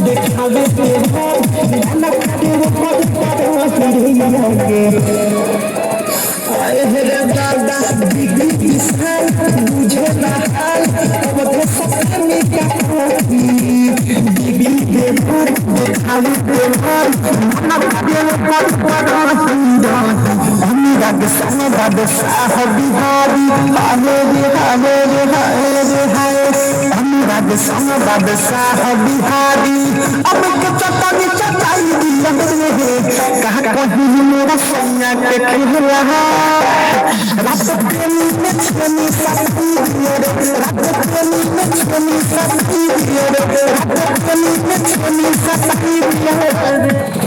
देखावे दादा दीदी किसान बुझे ना हाल अब सपने का दीदी देवर देखावे देवर अनुराग संग बिहारी हाय रे हाय रे हाय रे हाय अनुराग संग बिहारी अब के चटाई दिया कहा कहीं मेरा सैया के खेला रात प्रेमी में छनी सती दिए रात प्रेमी में छनी सती दिए रात प्रेमी में छनी सती दिए